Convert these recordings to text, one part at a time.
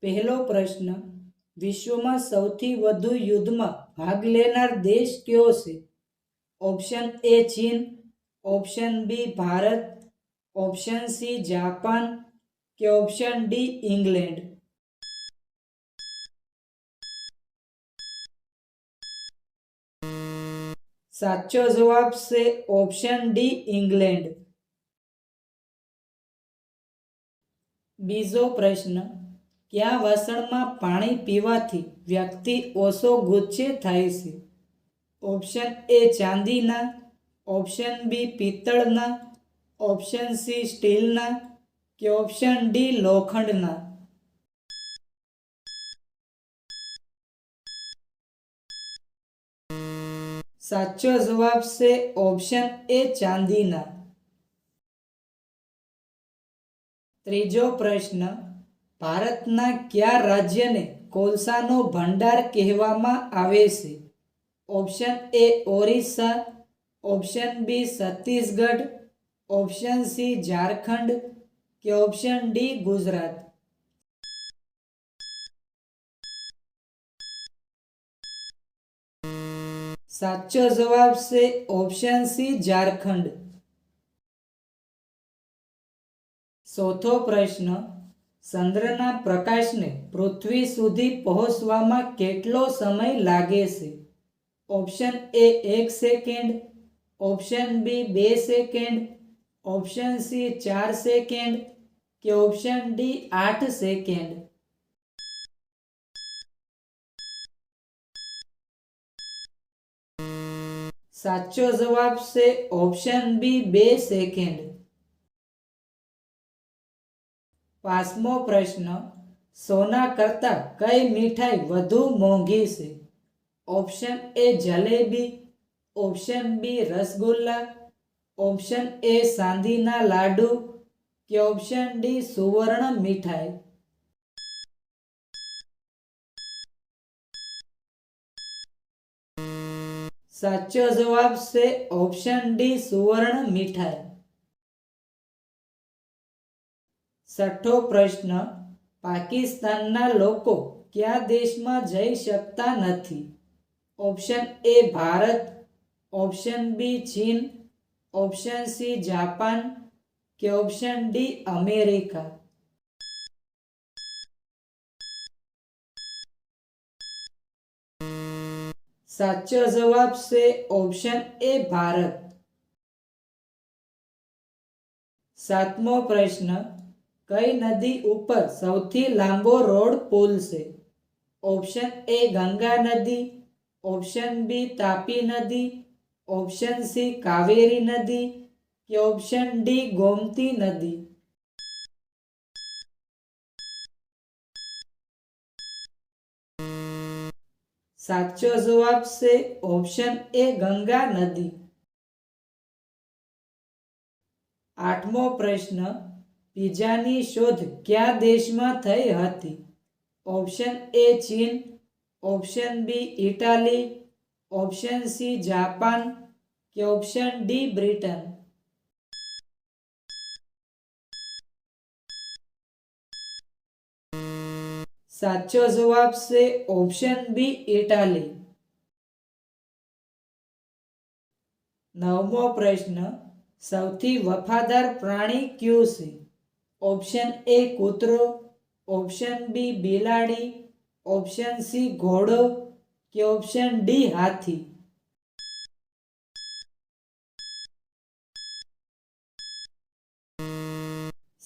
પહેલો પ્રશ્ન, વિશ્વમાં સૌથી વધુ યુદ્ધમાં ભાગ લેનાર દેશ કયો છે? ઓપ્શન એ ચીન, option B Bharat, option C Japan કે ઓપ્શન ડી ઇંગ્લેન્ડ. સાચો જવાબ છે ઓપ્શન ડી ઇંગ્લેન્ડ. બીજો પ્રશ્ન, કયા વાસણમાં પાણી પીવાથી વ્યક્તિ ઓછો ગુસ્સે થાય છે? ઓપ્શન એ ચાંદીના, ઓપ્શન બી પિત્તળના, ઓપ્શન સી સ્ટીલના કે ઓપ્શન ડી લોખંડના. સાચો જવાબ છે ઓપ્શન એ ચાંદીના. ત્રીજો પ્રશ્ન, ભારતના કયા રાજ્યને કોલસાનો ભંડાર કહેવામાં આવે છે? Option A Orissa, option B Chhattisgarh, option C Jharkhand કે ઓપ્શન ડી ગુજરાત. સાચો જવાબ છે ઓપ્શન સી ઝારખંડ. ચોથો પ્રશ્ન, ચંદ્રના પ્રકાશને પૃથ્વી સુધી પહોંચવામાં કેટલો સમય લાગે છે? Option A 1 second, option B 2 second, option C 4 second કે ઓપ્શન ડી 8 સેકન્ડ. સાચો જવાબ છે ઓપ્શન બી 2 સેકન્ડ. પાંચમો પ્રશ્ન, સોના કરતાં કઈ મીઠાઈ વધુ મોંઘી છે? Option A jalebi, option B rasgulla, option A ચાંદીના લાડુ કે ઓપ્શન ડી સુવર્ણ મીઠાઈ. સાચો જવાબ છે ઓપ્શન ડી સુવર્ણ મીઠાઈ. છઠ્ઠો પ્રશ્ન, પાકિસ્તાનના લોકો કયા દેશમાં જઈ શકતા નથી? Option A Bharat, option B ચીન, ઓપ્શન સી જાપાન કે ઓપ્શન ડી અમેરિકા. સાચો જવાબ છે ઓપ્શન એ ભારત. સાતમો પ્રશ્ન, કઈ નદી ઉપર સૌથી લાંબો રોડ પુલ છે? ઓપ્શન એ ગંગા નદી, ઓપ્શન બી તાપી નદી, ઓપ્શન સી કાવેરી નદી કે ઓપ્શન ડી ગોમતી નદી. સાચો જવાબ છે ઓપ્શન એ ગંગા નદી. આઠમો પ્રશ્ન, પિઝાની શોધ કયા દેશમાં થઈ હતી? ઓપ્શન એ ચીન, option B Italy, option C Japan કે ઓપ્શન ડી બ્રિટન. સાચો જવાબ છે ઓપ્શન બી ઇટાલી. નવમો પ્રશ્ન, સૌથી વફાદાર પ્રાણી કયું છે? ઓપ્શન એ કૂતરો, ઓપ્શન બી બિલાડી, ઓપ્શન સી ઘોડો કે ઓપ્શન ડી હાથી.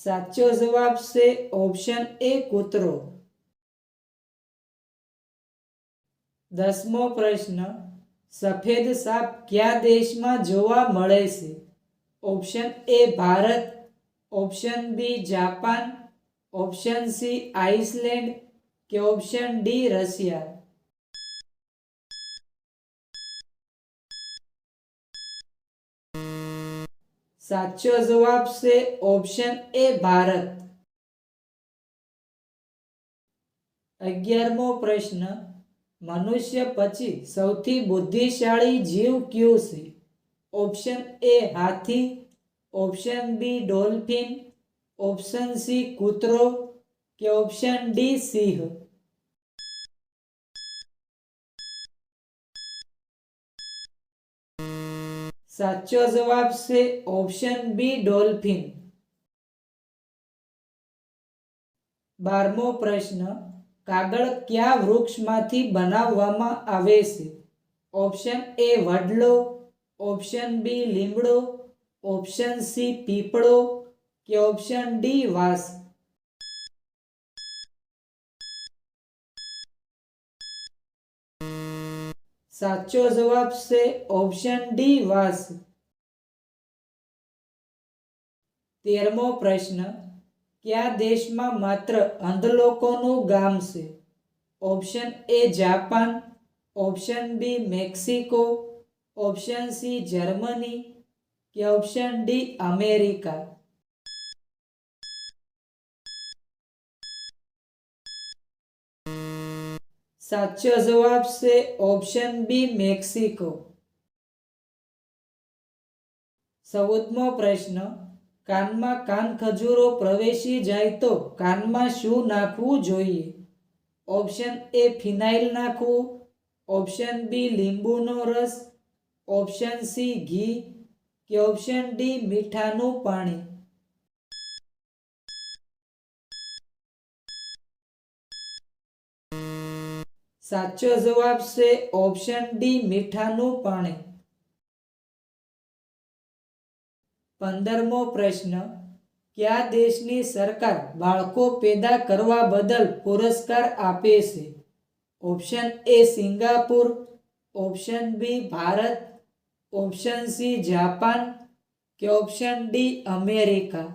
સાચો જવાબ છે ઓપ્શન એ કૂતરો. દસમો પ્રશ્ન, સફેદ સાપ કયા દેશમાં જોવા મળે છે? Option A Bharat, option B Japan, option C Iceland કે ઓપ્શન ડી રશિયા. સાચો જવાબ છે ઓપ્શન એ ભારત. 11મો પ્રશ્ન, મનુષ્ય પછી સૌથી બુદ્ધિશાળી જીવ કયું છે? ઓપ્શન એ હાથી, option B dolphin, option C કૂતરો કે ઓપ્શન ડી સિંહ? સાચો જવાબ છે ઓપ્શન બી ડોલ્ફિન. 12મો પ્રશ્ન, કાગળ કયા વૃક્ષમાંથી બનાવવામાં આવે છે? ઓપ્શન એ વડલો, ઓપ્શન બી લીમડો, ઓપ્શન સી પીપળો કે ઓપ્શન ડી વાંસ? સાચો જવાબ છે ઓપ્શન ડી વાંસ. 13મો પ્રશ્ન, કયા દેશમાં માત્ર અંધ લોકોનું ગામ છે? Option A Japan, option B Mexico, option C Germany કે ઓપ્શન ડી અમેરિકા? સાચો જવાબ છે ઓપ્શન બી મેક્સિકો. 14મો પ્રશ્ન, કાનમાં કાનખજૂરો પ્રવેશી જાય તો કાનમાં શું નાખવું જોઈએ? ઓપ્શન એ ફિનાઇલ નાખવું, ઓપ્શન બી લીંબુનો રસ, ઓપ્શન સી ઘી કે ઓપ્શન ડી મીઠાનું પાણી? સાચો જવાબ છે ઓપ્શન ડી મીઠાનું પાણી. 15મો પ્રશ્ન, કયા દેશની સરકાર બાળકો પેદા કરવા બદલ પુરસ્કાર આપે છે? Option A Singapore, option B Bharat, option C Japan કે ઓપ્શન ડી અમેરિકા?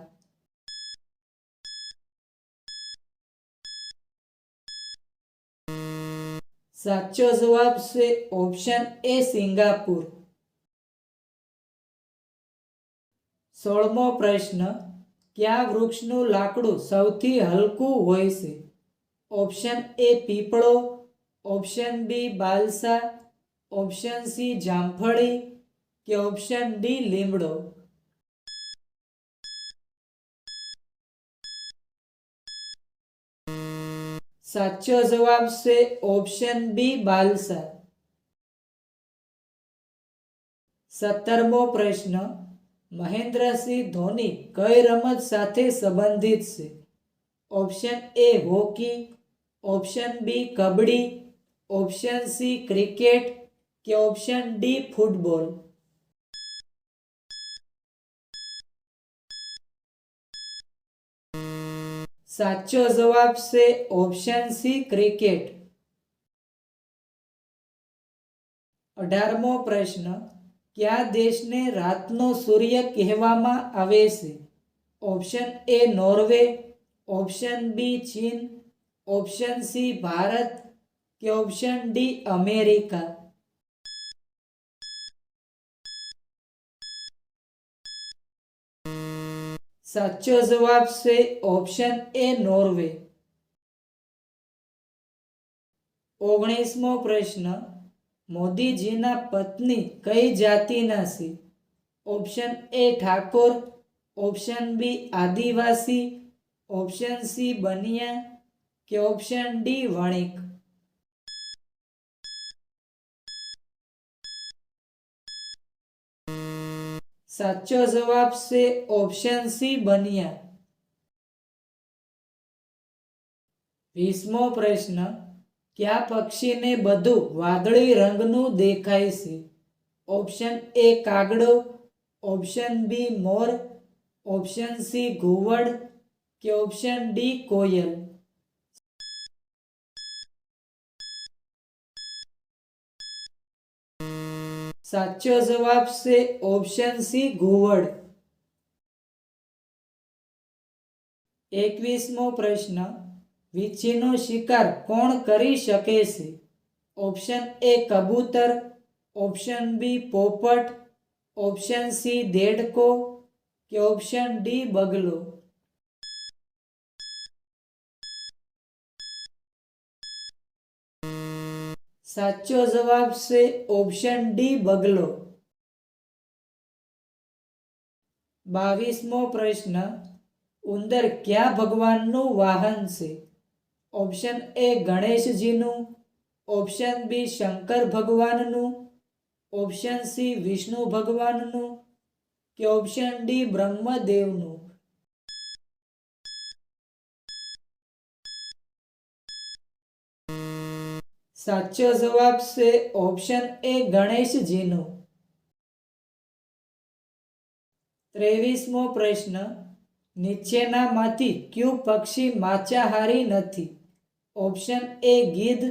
સાચો જવાબ છે ઓપ્શન એ સિંગાપુર. 16મો પ્રશ્ન, કયા વૃક્ષનું લાકડું સૌથી હલકું હોય છે? ઓપ્શન એ પીપળો, option B balsa, option C જામફળી કે ઓપ્શન ડી લીમડો? સાચો જવાબ છે ઓપ્શન બી બાલસા. 17મો પ્રશ્ન, મહેન્દ્રસિંહ ધોની કઈ રમત સાથે સંબંધિત છે? Option A hockey, option B kabaddi, option C cricket કે ઓપ્શન ડી ફૂટબોલ? સાચો જવાબ છે ઓપ્શન સી ક્રિકેટ. 18મો પ્રશ્ન, કયા દેશને રાતનો સૂર્ય કહેવામાં આવે છે? Option A Norway, option B ચીન, ઓપ્શન સી ભારત કે ઓપ્શન ડી અમેરિકા? સાચો જવાબ છે ઓપ્શન એ નોર્વે. 19મો પ્રશ્ન, મોદીજીના પત્ની કઈ જાતિના છે? Option A Thakor, option B આદિવાસી, ઓપ્શન સી બનિયા કે ઓપ્શન ડી વણિક? સાચો જવાબ છે ઓપ્શન સી બનિયા. 20મો પ્રશ્ન, કયા પક્ષીને બધું વાદળી રંગનું દેખાય છે? ઓપ્શન એ કાગડો, ઓપ્શન બી મોર, ઓપ્શન સી ઘુવડ કે ઓપ્શન ડી કોયલ? સાચો જવાબ છે ઓપ્શન સી ઘુવડ. 21મો પ્રશ્ન, વીંછીનો શિકાર કોણ કરી શકે છે? ઓપ્શન એ કબૂતર, ઓપ્શન બી પોપટ, ઓપ્શન સી દેડકો કે ઓપ્શન ડી બગલો? સાચો જવાબ છે ઓપ્શન ડી બગલો. 22મો પ્રશ્ન, ઉંદર કયા ભગવાનનું વાહન છે? ઓપ્શન એ ગણેશજીનું, ઓપ્શન બી શંકર ભગવાનનું, ઓપ્શન સી વિષ્ણુ ભગવાનનું કે ઓપ્શન ડી બ્રહ્મદેવનું. સાચો જવાબ છે ઓપ્શન એ ગણેશજીનું. 23મો પ્રશ્ન, નીચેનામાંથી કયું પક્ષી માંસાહારી નથી? ઓપ્શન એ ગીધ,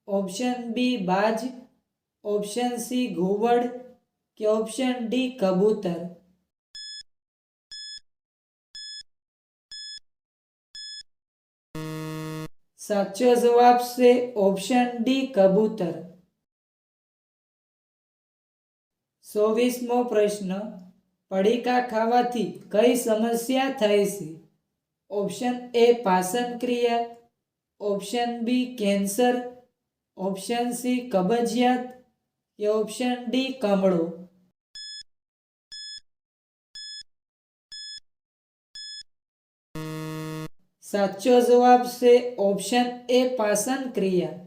ઓપ્શન બી બાજ, ઓપ્શન સી ઘુવડ કે ઓપ્શન ડી કબૂતર. સાચો જવાબ છે ઓપ્શન ડી કબૂતર. 24મો પ્રશ્ન, પડીકા ખાવાથી કઈ સમસ્યા થાય છે? ઓપ્શન એ પાચન ક્રિયા, option B cancer, option C કબજિયાત કે ઓપ્શન ડી કમળો. સાચો જવાબ છે ઓપ્શન એ પાચન ક્રિયા.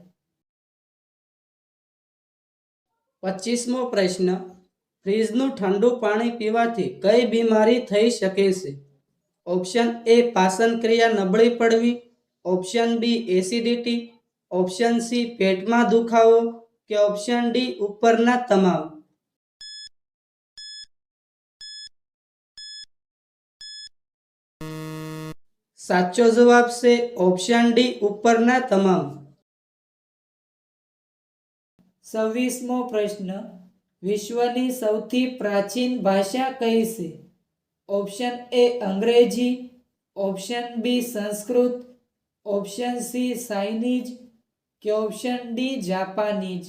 25મો પ્રશ્ન, ફ્રીજનું ઠંડુ પાણી પીવાથી કઈ બીમારી થઈ શકે છે? ઓપ્શન એ પાચન ક્રિયા નબળી પડવી, option B acidity, option C પેટમાં દુખાવો કે ઓપ્શન ડી ઉપરના તમામ. સાચો જવાબ છે ઓપ્શન ડી ઉપરના તમામ. 26મો પ્રશ્ન, વિશ્વની સૌથી પ્રાચીન ભાષા કઈ છે? ઓપ્શન એ અંગ્રેજી, option B Sanskrit, option C Chinese કે ઓપ્શન ડી જાપાનીઝ.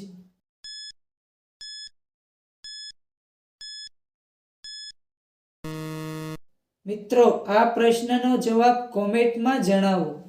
મિત્રો, આ પ્રશ્નનો જવાબ કોમેન્ટમાં જણાવો.